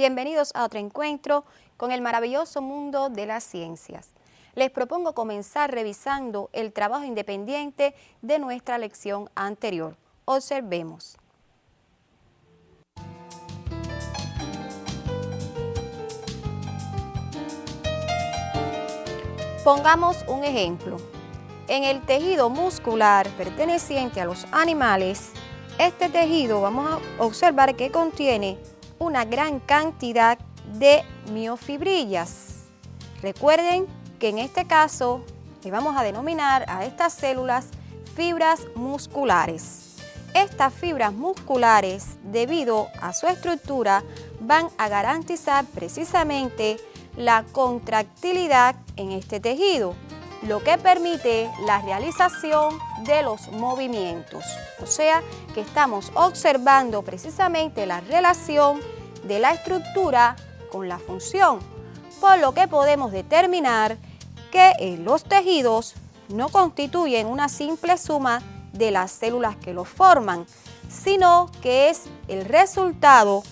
Bienvenidos a otro encuentro con el maravilloso mundo de las ciencias. Les propongo comenzar revisando el trabajo independiente de nuestra lección anterior. Observemos. Pongamos un ejemplo. En el tejido muscular perteneciente a los animales, este tejido vamos a observar que contiene una gran cantidad de miofibrillas. Recuerden que en este caso le vamos a denominar a estas células fibras musculares. Estas fibras musculares, debido a su estructura, van a garantizar precisamente la contractilidad en este tejido, lo que permite la realización de los movimientos. O sea, que estamos observando precisamente la relación de la estructura con la función, por lo que podemos determinar que los tejidos no constituyen una simple suma de las células que los forman, sino que es el resultado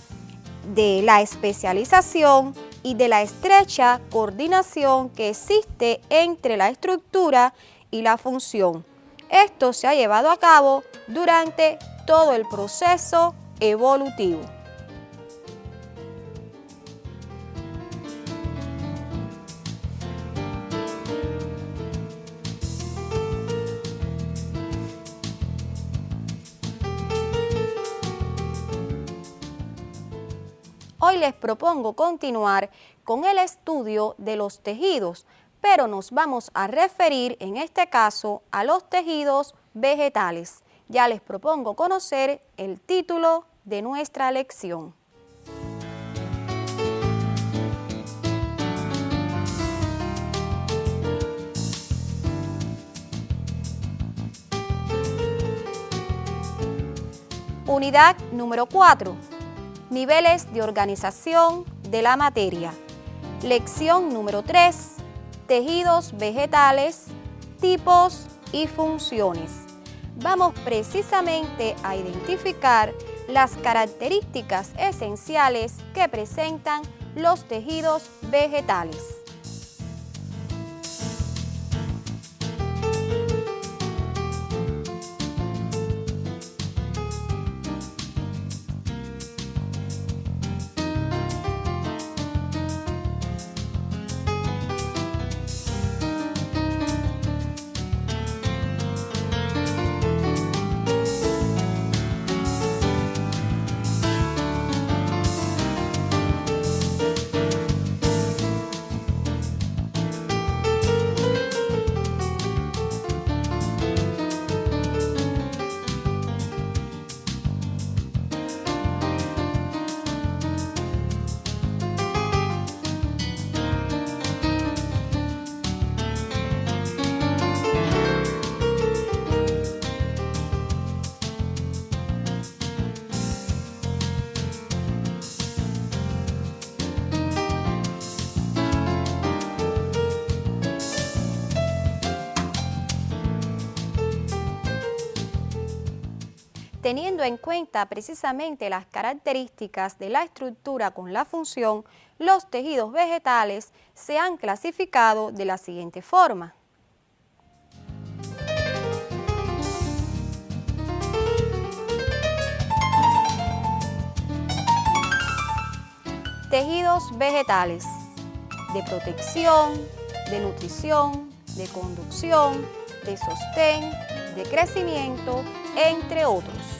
de la especialización y de la estrecha coordinación que existe entre la estructura y la función. Esto se ha llevado a cabo durante todo el proceso evolutivo. Hoy les propongo continuar con el estudio de los tejidos, pero nos vamos a referir en este caso a los tejidos vegetales. Ya les propongo conocer el título de nuestra lección. Unidad número 4. Niveles de organización de la materia. Lección número 3. Tejidos vegetales, tipos y funciones. Vamos precisamente a identificar las características esenciales que presentan los tejidos vegetales. Teniendo en cuenta precisamente las características de la estructura con la función, los tejidos vegetales se han clasificado de la siguiente forma. Tejidos vegetales de protección, de nutrición, de conducción, de sostén, de crecimiento, entre otros.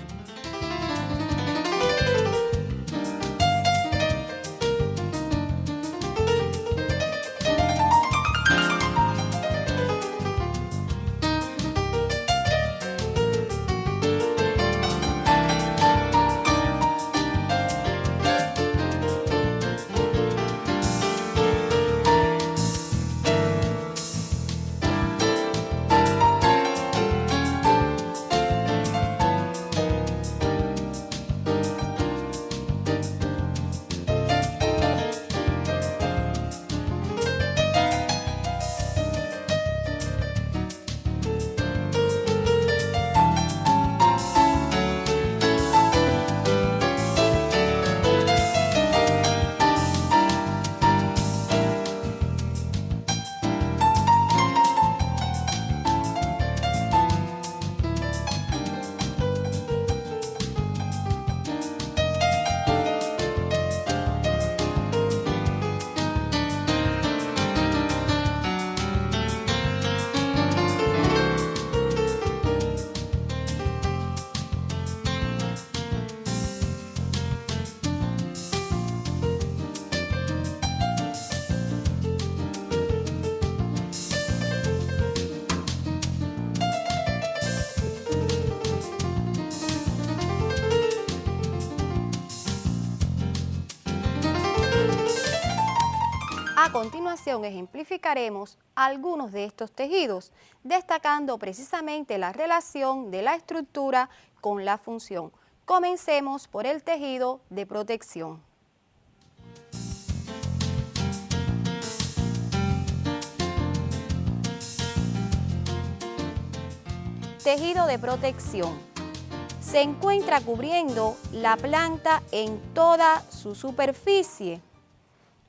continuación ejemplificaremos algunos de estos tejidos, destacando precisamente la relación de la estructura con la función. Comencemos por el tejido de protección. Tejido de protección. Se encuentra cubriendo la planta en toda su superficie.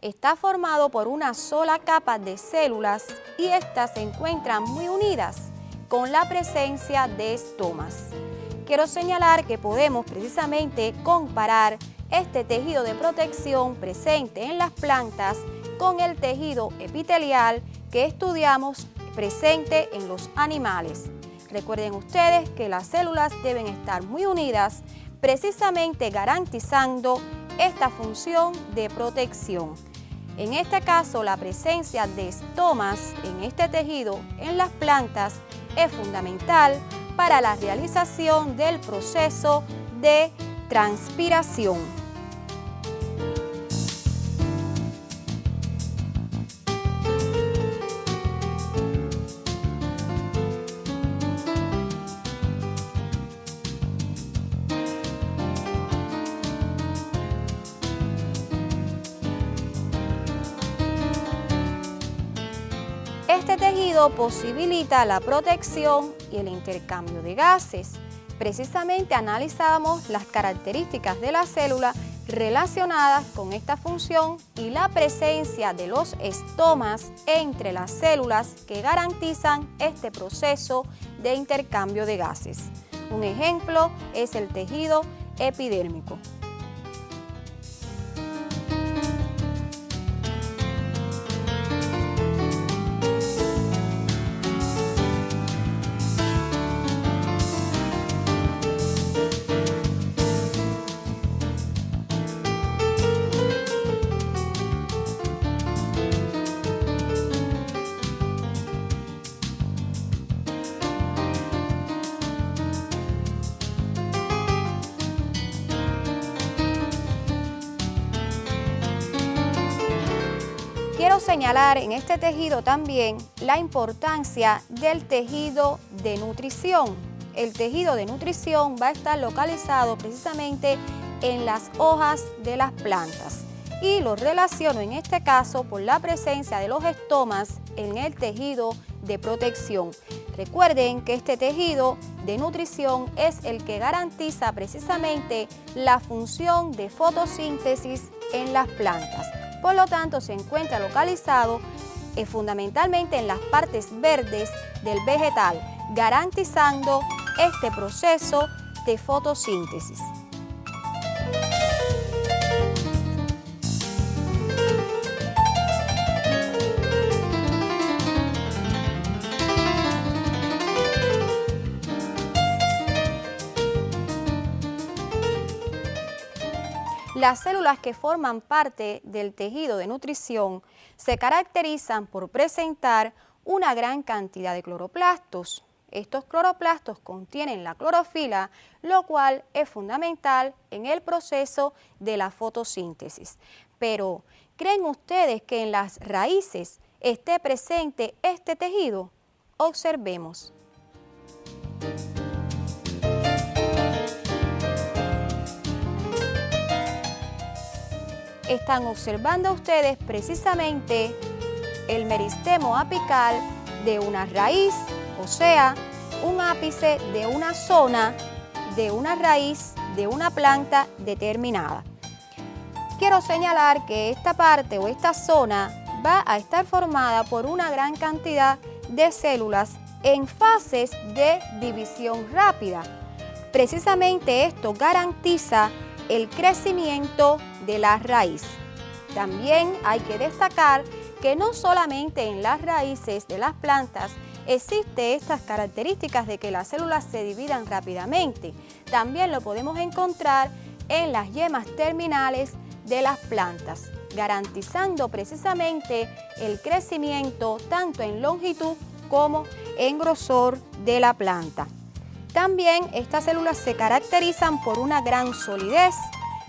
Está formado por una sola capa de células y estas se encuentran muy unidas con la presencia de estomas. Quiero señalar que podemos precisamente comparar este tejido de protección presente en las plantas con el tejido epitelial que estudiamos presente en los animales. Recuerden ustedes que las células deben estar muy unidas, precisamente garantizando esta función de protección. En este caso, la presencia de estomas en este tejido en las plantas es fundamental para la realización del proceso de transpiración. Este tejido posibilita la protección y el intercambio de gases. Precisamente analizamos las características de la célula relacionadas con esta función y la presencia de los estomas entre las células que garantizan este proceso de intercambio de gases. Un ejemplo es el tejido epidérmico. Quiero señalar en este tejido también la importancia del tejido de nutrición. El tejido de nutrición va a estar localizado precisamente en las hojas de las plantas y lo relaciono en este caso por la presencia de los estomas en el tejido de protección. Recuerden que este tejido de nutrición es el que garantiza precisamente la función de fotosíntesis en las plantas. Por lo tanto, se encuentra localizado fundamentalmente en las partes verdes del vegetal, garantizando este proceso de fotosíntesis. Las células que forman parte del tejido de nutrición se caracterizan por presentar una gran cantidad de cloroplastos. Estos cloroplastos contienen la clorofila, lo cual es fundamental en el proceso de la fotosíntesis. Pero, ¿creen ustedes que en las raíces esté presente este tejido? Observemos. Están observando ustedes precisamente el meristemo apical de una raíz, o sea, un ápice de una zona de una raíz de una planta determinada. Quiero señalar que esta parte o esta zona va a estar formada por una gran cantidad de células en fases de división rápida. Precisamente esto garantiza el crecimiento de la raíz. También hay que destacar que no solamente en las raíces de las plantas existen estas características de que las células se dividan rápidamente, también lo podemos encontrar en las yemas terminales de las plantas, garantizando precisamente el crecimiento tanto en longitud como en grosor de la planta. También estas células se caracterizan por una gran solidez.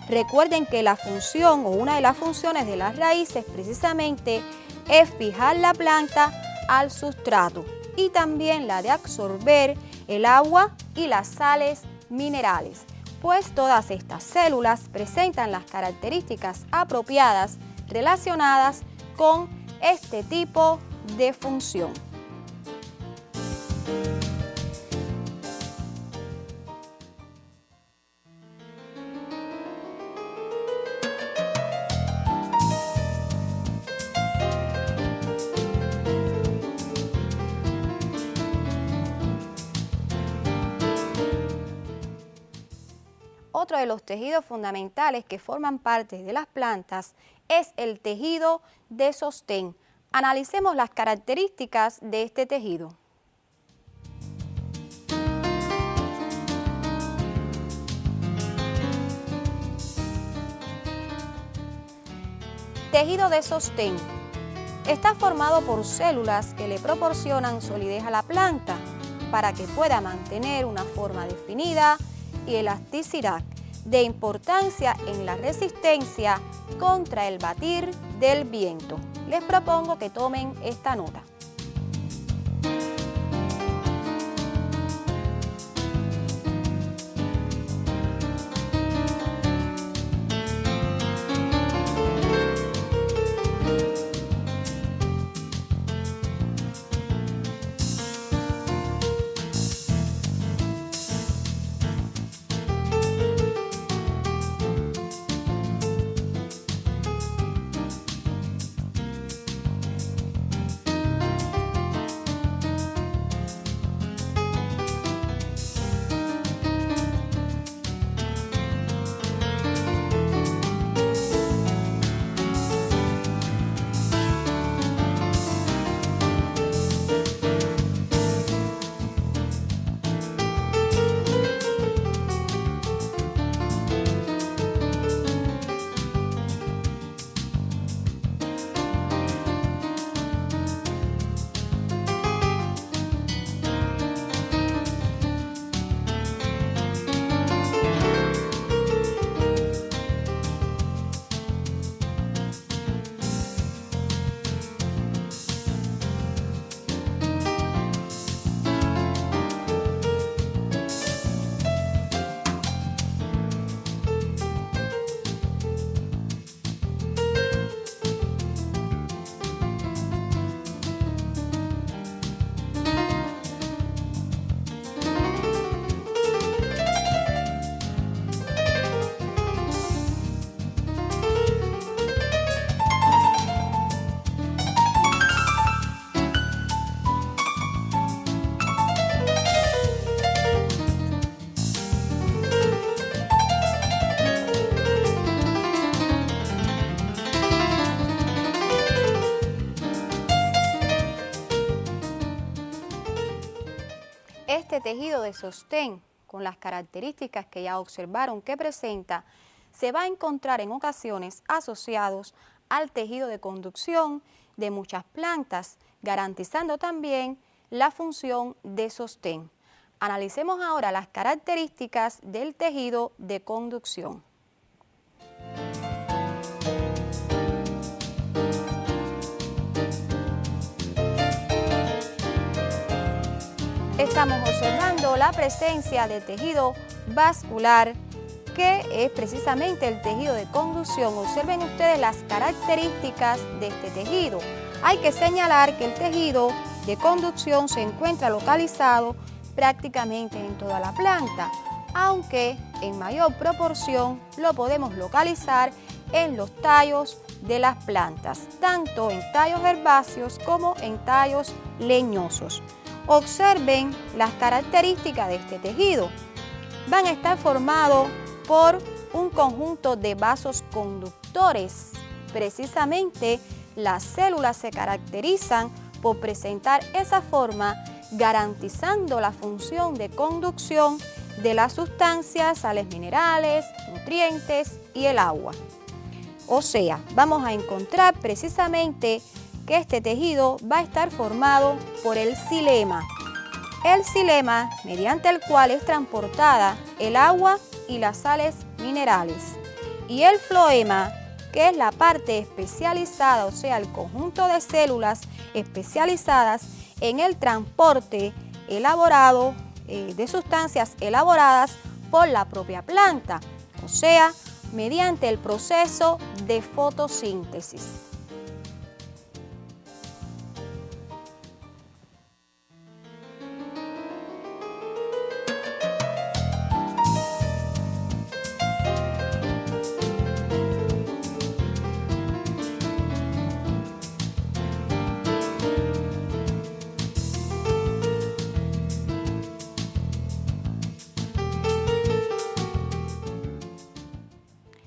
Recuerden que la función o una de las funciones de las raíces precisamente es fijar la planta al sustrato y también la de absorber el agua y las sales minerales, pues todas estas células presentan las características apropiadas relacionadas con este tipo de función. Otro de los tejidos fundamentales que forman parte de las plantas es el tejido de sostén. Analicemos las características de este tejido. Tejido de sostén. Está formado por células que le proporcionan solidez a la planta para que pueda mantener una forma definida y elasticidad, de importancia en la resistencia contra el batir del viento. Les propongo que tomen esta nota. Este tejido de sostén, con las características que ya observaron que presenta, se va a encontrar en ocasiones asociados al tejido de conducción de muchas plantas, garantizando también la función de sostén. Analicemos ahora las características del tejido de conducción. Estamos observando la presencia de tejido vascular, que es precisamente el tejido de conducción. Observen ustedes las características de este tejido. Hay que señalar que el tejido de conducción se encuentra localizado prácticamente en toda la planta, aunque en mayor proporción lo podemos localizar en los tallos de las plantas, tanto en tallos herbáceos como en tallos leñosos. Observen las características de este tejido. Van a estar formados por un conjunto de vasos conductores. Precisamente las células se caracterizan por presentar esa forma, garantizando la función de conducción de las sustancias, sales minerales, nutrientes y el agua. O sea, vamos a encontrar precisamente que este tejido va a estar formado por el xilema. El xilema, mediante el cual es transportada el agua y las sales minerales. Y el floema, que que es la parte especializada, o sea, el conjunto de células especializadas en el transporte elaborado de sustancias elaboradas por la propia planta, o sea, mediante el proceso de fotosíntesis.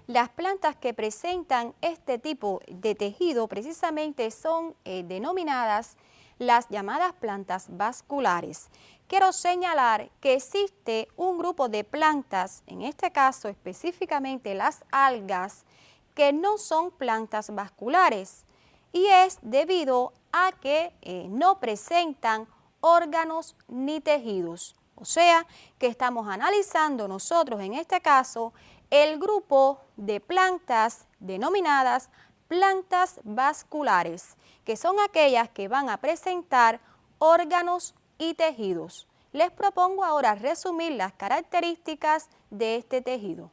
Las plantas que presentan este tipo de tejido precisamente son denominadas las llamadas plantas vasculares. Quiero señalar que existe un grupo de plantas, en este caso específicamente las algas, que no son plantas vasculares y es debido a que no presentan órganos ni tejidos. O sea, que estamos analizando nosotros en este caso el grupo de plantas denominadas plantas vasculares, que son aquellas que van a presentar órganos y tejidos. Les propongo ahora resumir las características de este tejido.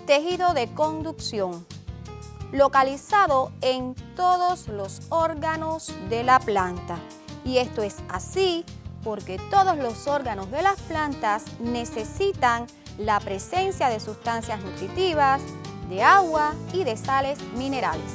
Tejido de conducción, localizado en todos los órganos de la planta. Y esto es así porque todos los órganos de las plantas necesitan la presencia de sustancias nutritivas, de agua y de sales minerales.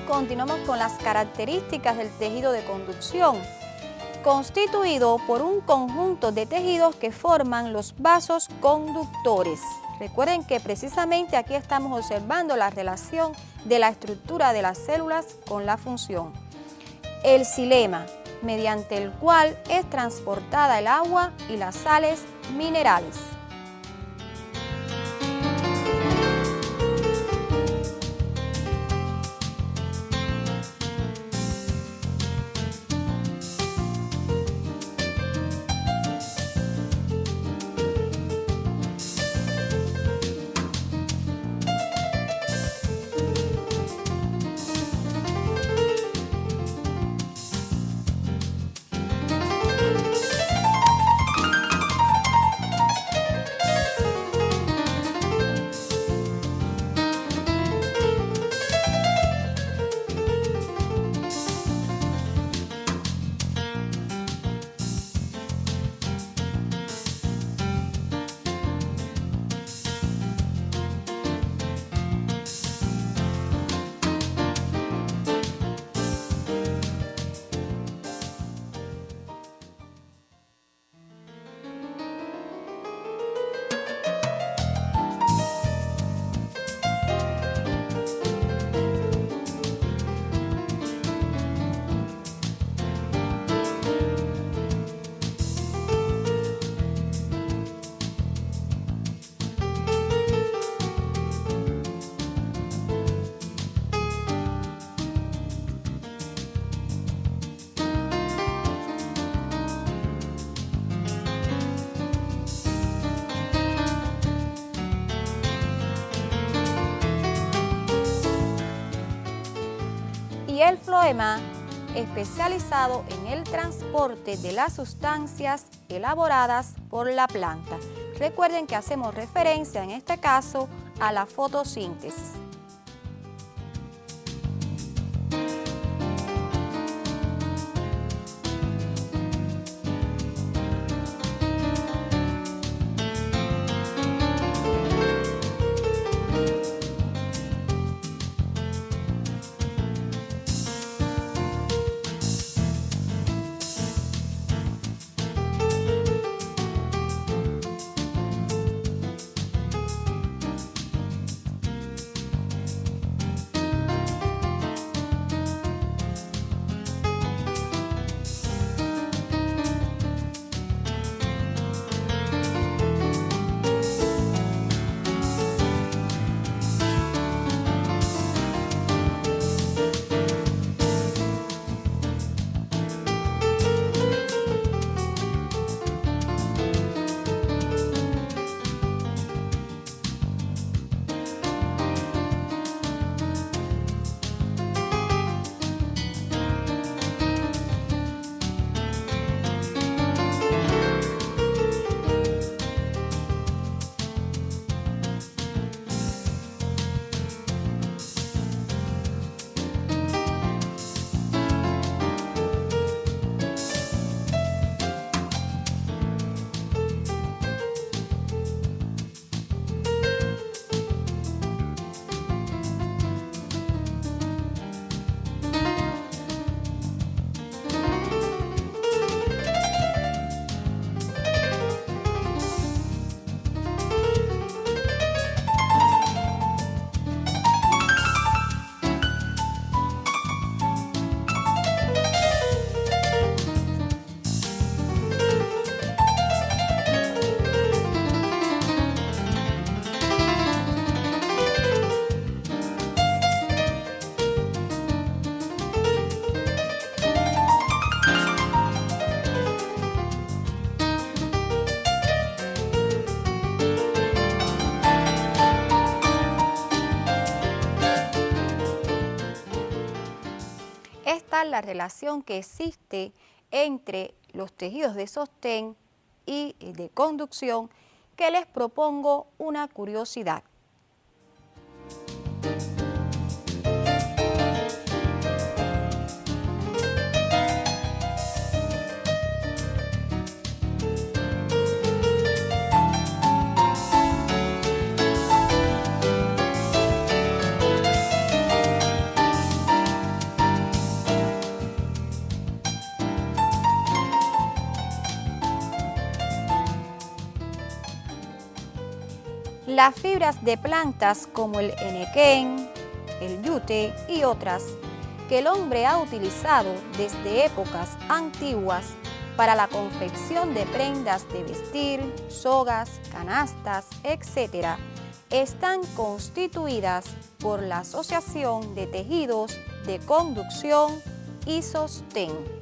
Continuamos con las características del tejido de conducción, constituido por un conjunto de tejidos que forman los vasos conductores. Recuerden que precisamente aquí estamos observando la relación de la estructura de las células con la función. El xilema, mediante el cual es transportada el agua y las sales minerales. y el floema, especializado en el transporte de las sustancias elaboradas por la planta. Recuerden que hacemos referencia en este caso a la fotosíntesis. Esta es la relación que existe entre los tejidos de sostén y de conducción, que les propongo una curiosidad. Las fibras de plantas como el henequén, el yute y otras que el hombre ha utilizado desde épocas antiguas para la confección de prendas de vestir, sogas, canastas, etc., están constituidas por la asociación de tejidos de conducción y sostén.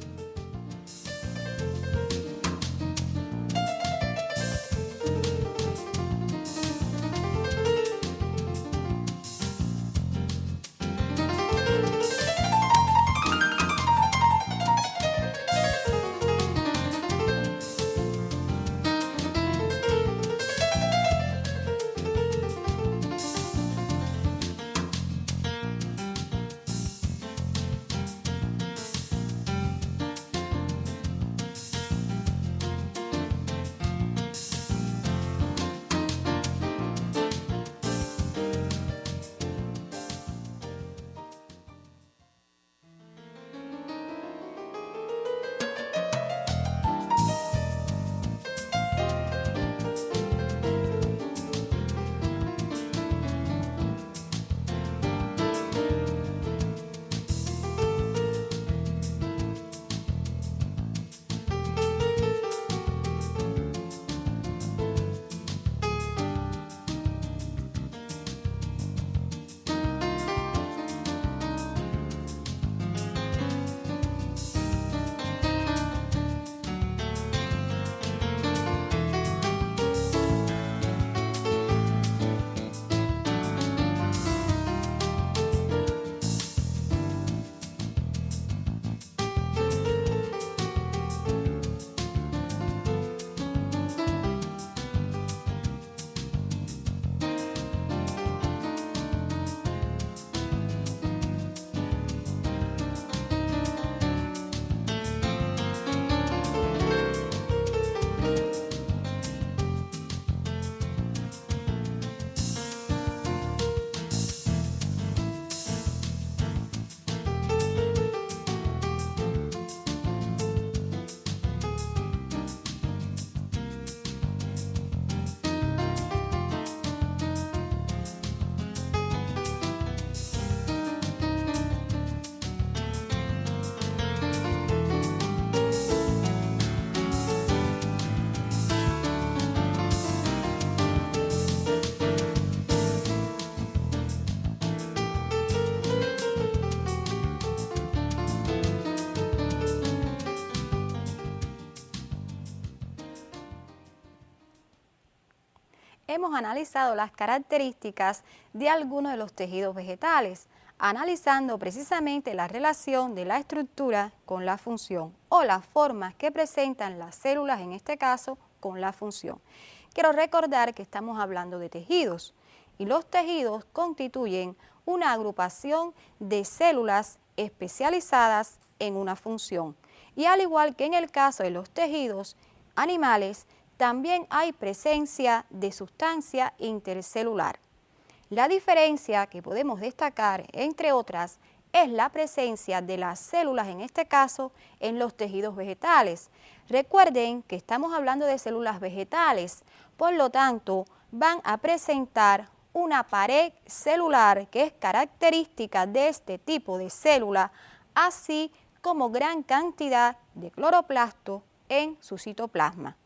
hemos analizado las características de algunos de los tejidos vegetales, analizando precisamente la relación de la estructura con la función o las formas que presentan las células, en este caso, con la función. Quiero recordar que estamos hablando de tejidos y los tejidos constituyen una agrupación de células especializadas en una función. Y al igual que en el caso de los tejidos animales, también hay presencia de sustancia intercelular. La diferencia que podemos destacar, entre otras, es la presencia de las células, en este caso, en los tejidos vegetales. Recuerden que estamos hablando de células vegetales, por lo tanto, van a presentar una pared celular que es característica de este tipo de célula, así como gran cantidad de cloroplasto en su citoplasma.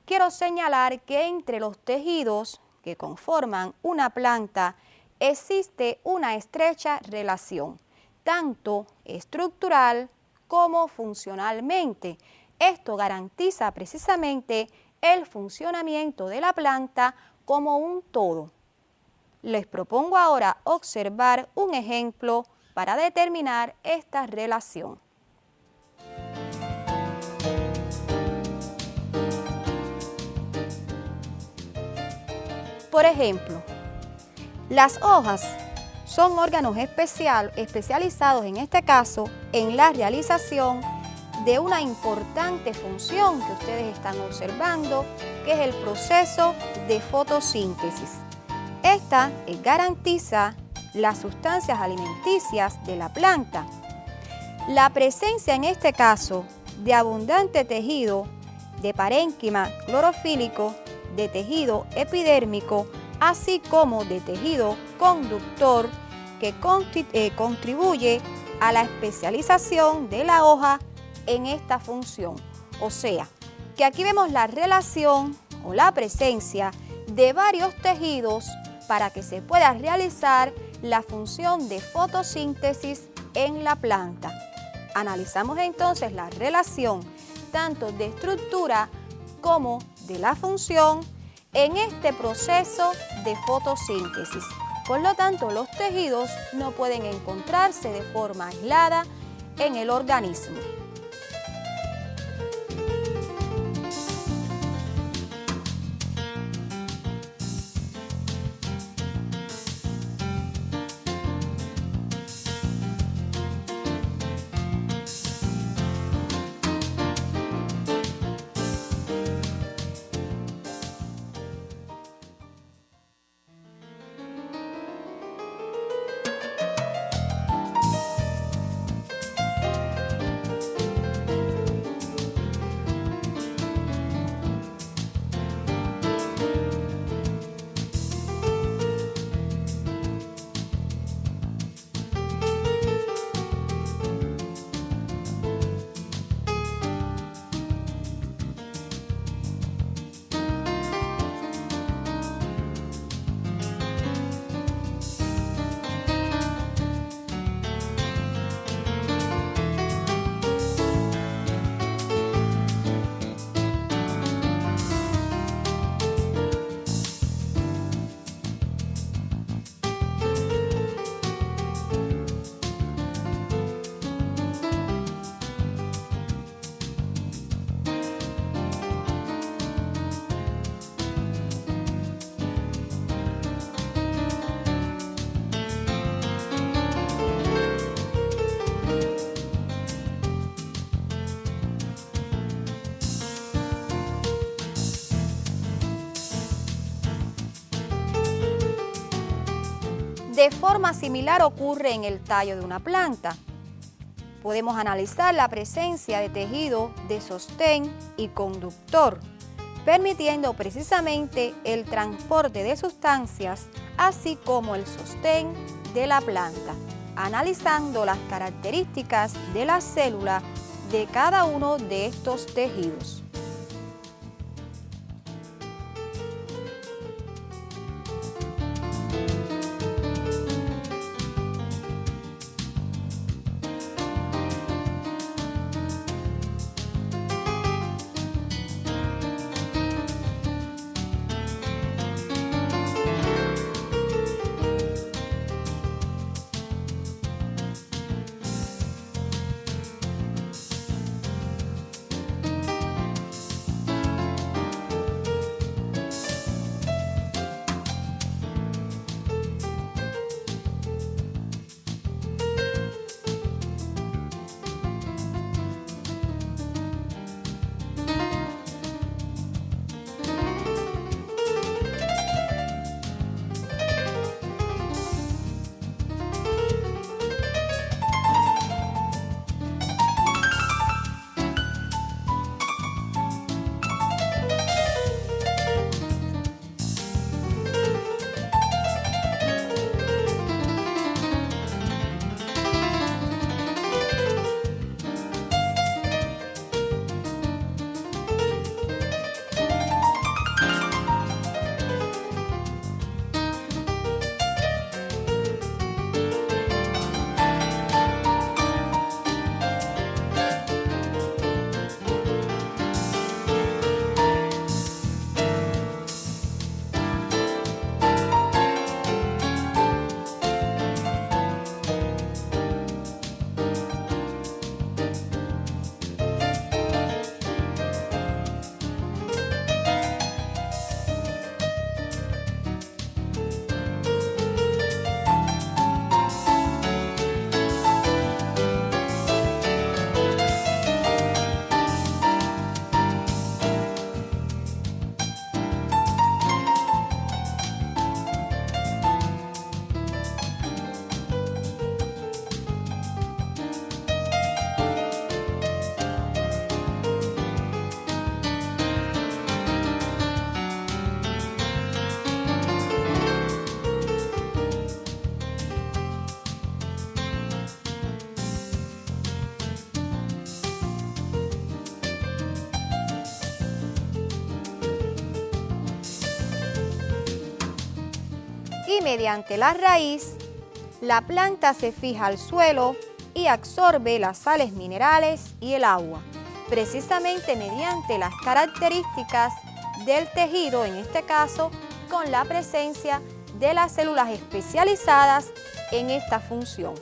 Quiero señalar que entre los tejidos que conforman una planta existe una estrecha relación, tanto estructural como funcionalmente. Esto garantiza precisamente el funcionamiento de la planta como un todo. Les propongo ahora observar un ejemplo para determinar esta relación. Por ejemplo, las hojas son órganos especializados, en este caso, en la realización de una importante función que ustedes están observando, que es el proceso de fotosíntesis. Esta garantiza las sustancias alimenticias de la planta. La presencia, en este caso, de abundante tejido de parénquima clorofílico, de tejido epidérmico, así como de tejido conductor, que contribuye a la especialización de la hoja en esta función. O sea, que aquí vemos la relación o la presencia de varios tejidos para que se pueda realizar la función de fotosíntesis en la planta. Analizamos entonces la relación tanto de estructura como de la función en este proceso de fotosíntesis. Por lo tanto, los tejidos no pueden encontrarse de forma aislada en el organismo. De forma similar ocurre en el tallo de una planta. Podemos analizar la presencia de tejido de sostén y conductor, permitiendo precisamente el transporte de sustancias, así como el sostén de la planta, analizando las características de la célula de cada uno de estos tejidos. y mediante la raíz, la planta se fija al suelo y absorbe las sales minerales y el agua, precisamente mediante las características del tejido, en este caso con la presencia de las células especializadas en esta función.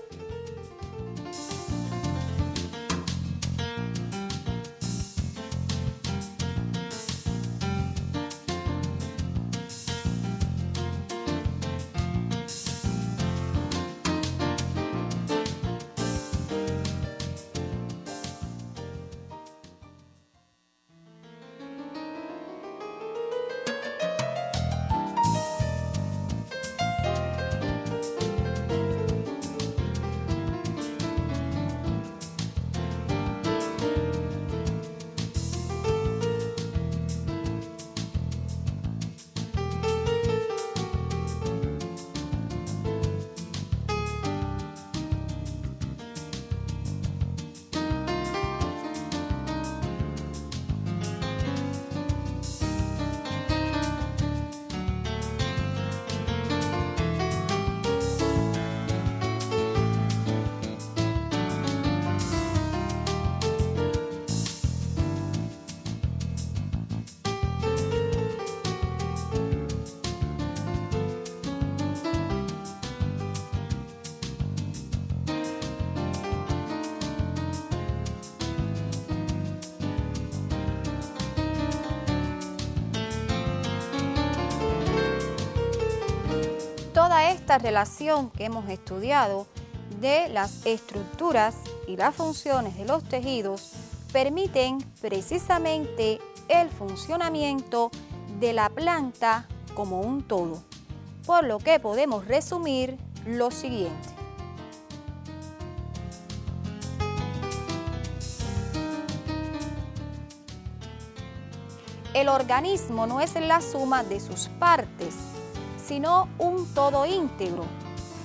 Toda esta relación que hemos estudiado de las estructuras y las funciones de los tejidos permiten precisamente el funcionamiento de la planta como un todo, por lo que podemos resumir lo siguiente. El organismo no es la suma de sus partes, sino un todo íntegro,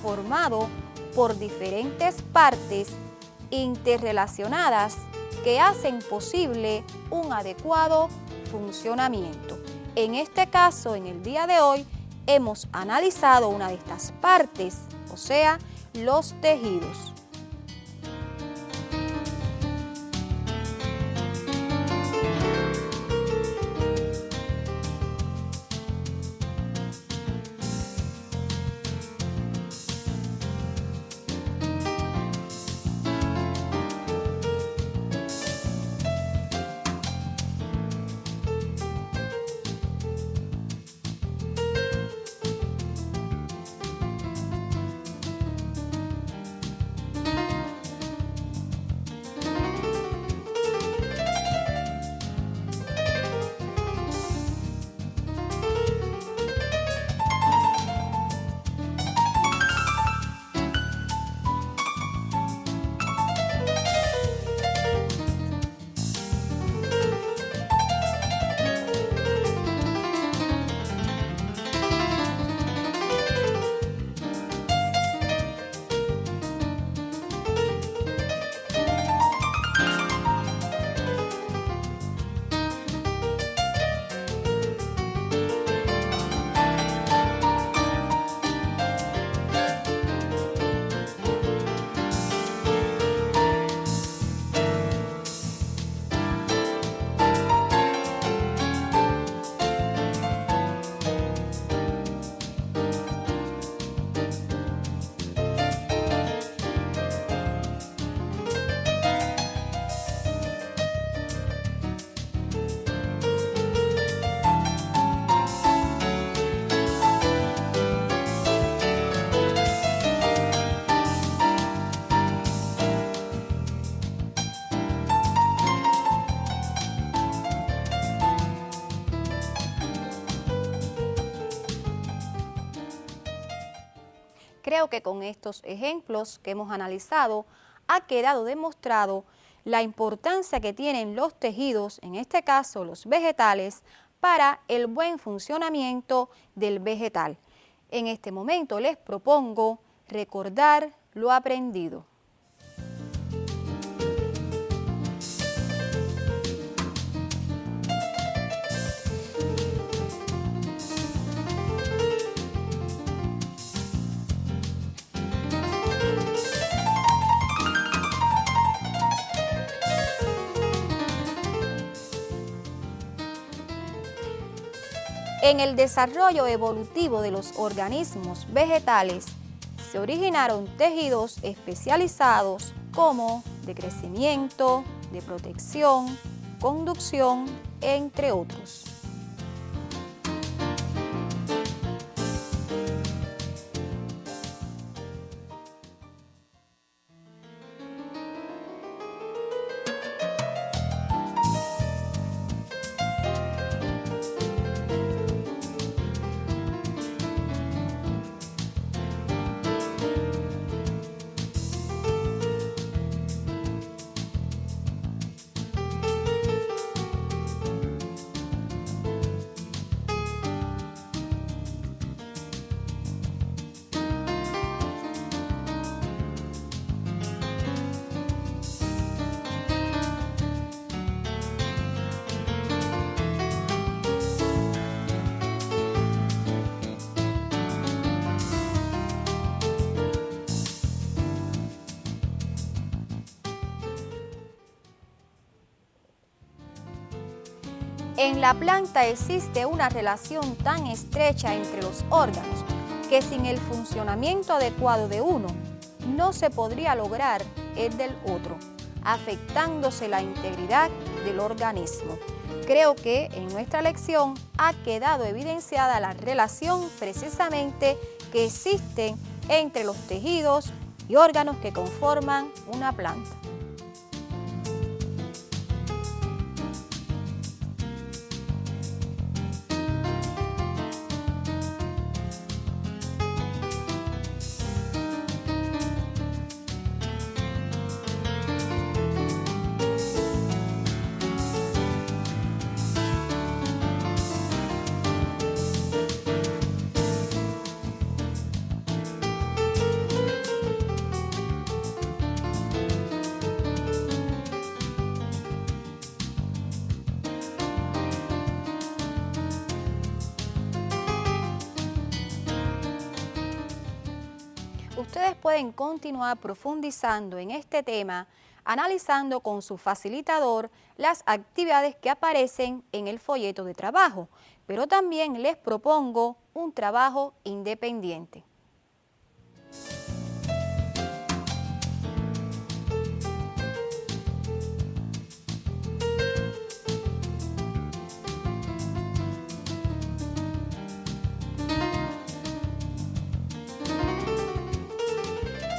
formado por diferentes partes interrelacionadas que hacen posible un adecuado funcionamiento. En este caso, en el día de hoy, hemos analizado una de estas partes, o sea, los tejidos. Creo que con estos ejemplos que hemos analizado ha quedado demostrado la importancia que tienen los tejidos, en este caso los vegetales, para el buen funcionamiento del vegetal. En este momento les propongo recordar lo aprendido. En el desarrollo evolutivo de los organismos vegetales se originaron tejidos especializados como de crecimiento, de protección, conducción, entre otros. En la planta existe una relación tan estrecha entre los órganos que sin el funcionamiento adecuado de uno, no se podría lograr el del otro, afectándose la integridad del organismo. Creo que en nuestra lección ha quedado evidenciada la relación precisamente que existen entre los tejidos y órganos que conforman una planta. Ustedes pueden continuar profundizando en este tema, analizando con su facilitador las actividades que aparecen en el folleto de trabajo, pero también les propongo un trabajo independiente.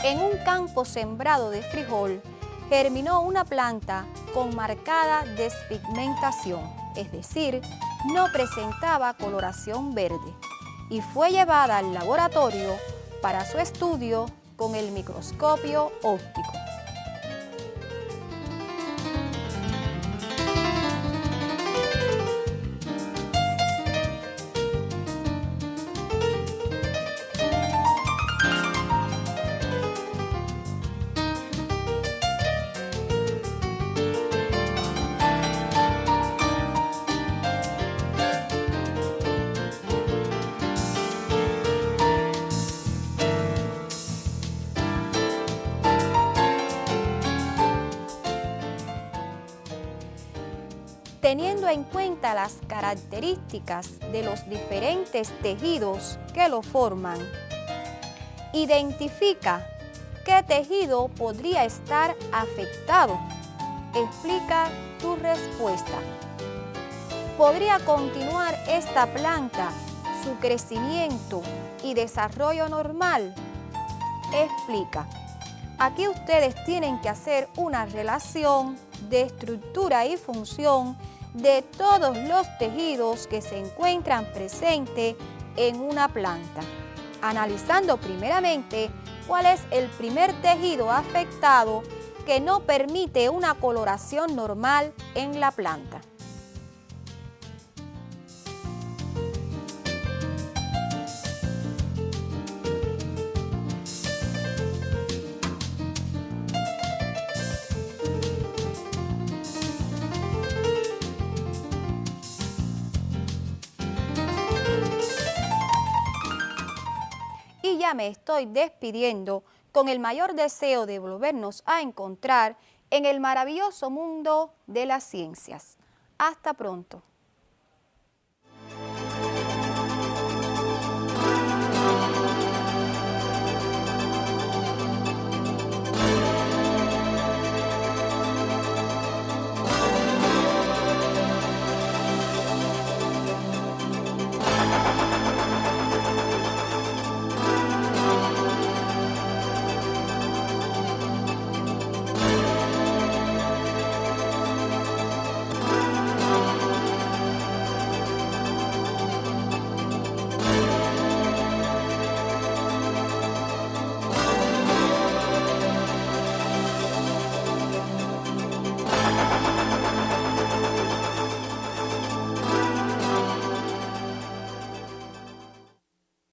En un campo sembrado de frijol, germinó una planta con marcada despigmentación, es decir, no presentaba coloración verde, y fue llevada al laboratorio para su estudio con el microscopio óptico. Teniendo en cuenta las características de los diferentes tejidos que lo forman, identifica qué tejido podría estar afectado. Explica tu respuesta. ¿Podría continuar esta planta su crecimiento y desarrollo normal? Explica. Aquí ustedes tienen que hacer una relación de estructura y función de todos los tejidos que se encuentran presentes en una planta, analizando primeramente cuál es el primer tejido afectado que no permite una coloración normal en la planta. Y ya me estoy despidiendo con el mayor deseo de volvernos a encontrar en el maravilloso mundo de las ciencias. Hasta pronto.